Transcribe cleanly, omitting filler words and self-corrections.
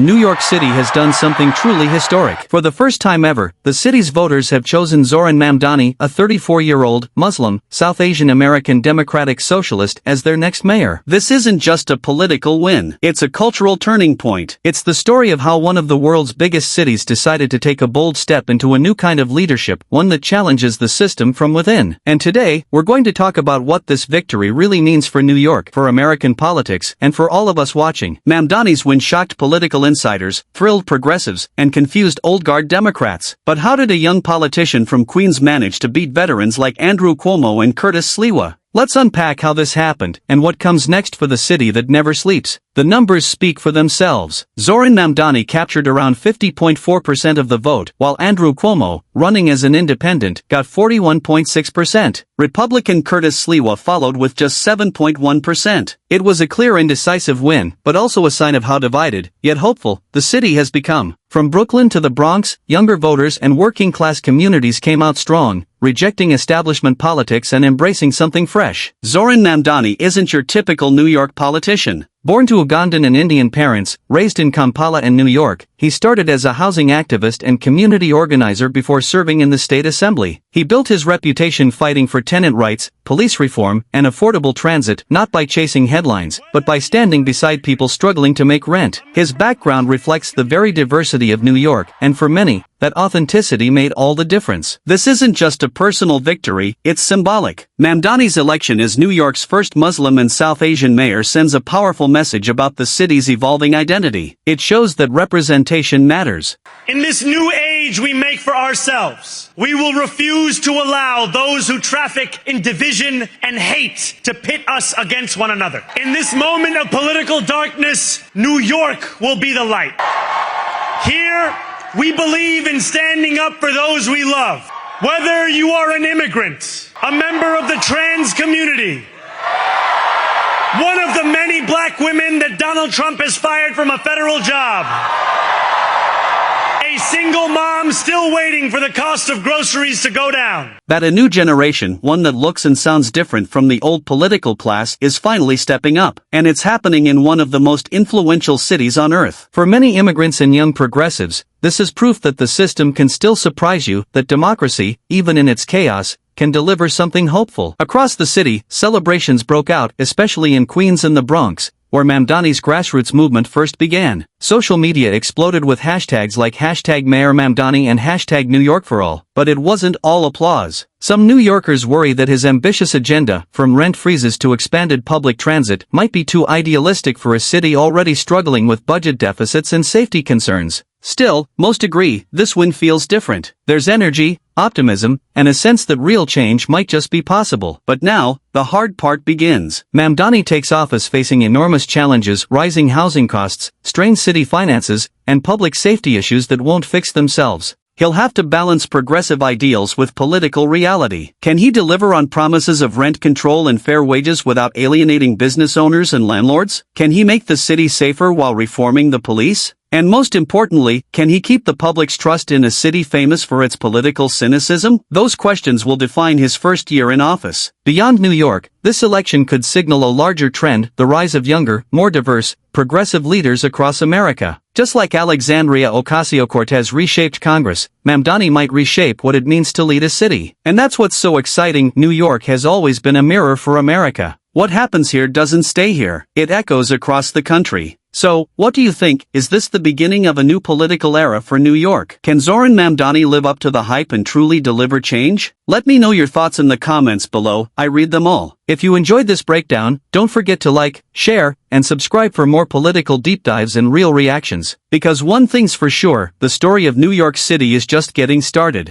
New York City has done something truly historic. For the first time ever, the city's voters have chosen Zohran Mamdani, a 34-year-old, Muslim, South Asian American Democratic Socialist, as their next mayor. This isn't just a political win. It's a cultural turning point. It's the story of how one of the world's biggest cities decided to take a bold step into a new kind of leadership, one that challenges the system from within. And today, we're going to talk about what this victory really means for New York, for American politics, and for all of us watching. Mamdani's win shocked political insiders, thrilled progressives, and confused old-guard Democrats. But how did a young politician from Queens manage to beat veterans like Andrew Cuomo and Curtis Sliwa? Let's unpack how this happened, and what comes next for the city that never sleeps. The numbers speak for themselves. Zohran Mamdani captured around 50.4% of the vote, while Andrew Cuomo, running as an independent, got 41.6%. Republican Curtis Sliwa followed with just 7.1%. It was a clear and decisive win, but also a sign of how divided, yet hopeful, the city has become. From Brooklyn to the Bronx, younger voters and working-class communities came out strong, rejecting establishment politics and embracing something fresh. Zohran Mamdani isn't your typical New York politician. Born to Ugandan and Indian parents, raised in Kampala and New York, he started as a housing activist and community organizer before serving in the state assembly. He built his reputation fighting for tenant rights, police reform, and affordable transit, not by chasing headlines, but by standing beside people struggling to make rent. His background reflects the very diversity of New York, and for many, that authenticity made all the difference. This isn't just a personal victory, it's symbolic. Mamdani's election as New York's first Muslim and South Asian mayor sends a powerful message about the city's evolving identity. It shows that representation matters. In this new age we make for ourselves, we will refuse to allow those who traffic in division and hate to pit us against one another. In this moment of political darkness, New York will be the light. Here, we believe in standing up for those we love. Whether you are an immigrant, a member of the trans community, one of the many black women that Donald Trump has fired from a federal job, a single mom still waiting for the cost of groceries to go down. That a new generation, one that looks and sounds different from the old political class, is finally stepping up. And it's happening in one of the most influential cities on earth. For many immigrants and young progressives, this is proof that the system can still surprise you, that democracy, even in its chaos, can deliver something hopeful. Across the city, celebrations broke out, especially in Queens and the Bronx, where Mamdani's grassroots movement first began. Social media exploded with hashtags like #MayorMamdani and #NewYorkForAll. But it wasn't all applause. Some New Yorkers worry that his ambitious agenda, from rent freezes to expanded public transit, might be too idealistic for a city already struggling with budget deficits and safety concerns. Still, most agree, this win feels different. There's energy, optimism, and a sense that real change might just be possible. But now, the hard part begins. Mamdani takes office facing enormous challenges: rising housing costs, strained city finances, and public safety issues that won't fix themselves. He'll have to balance progressive ideals with political reality. Can he deliver on promises of rent control and fair wages without alienating business owners and landlords? Can he make the city safer while reforming the police? And most importantly, can he keep the public's trust in a city famous for its political cynicism? Those questions will define his first year in office. Beyond New York, this election could signal a larger trend: the rise of younger, more diverse, progressive leaders across America. Just like Alexandria Ocasio-Cortez reshaped Congress, Mamdani might reshape what it means to lead a city. And that's what's so exciting. New York has always been a mirror for America. What happens here doesn't stay here. It echoes across the country. So, what do you think? Is this the beginning of a new political era for New York? Can Zohran Mamdani live up to the hype and truly deliver change? Let me know your thoughts in the comments below. I read them all. If you enjoyed this breakdown, don't forget to like, share, and subscribe for more political deep dives and real reactions. Because one thing's for sure, the story of New York City is just getting started.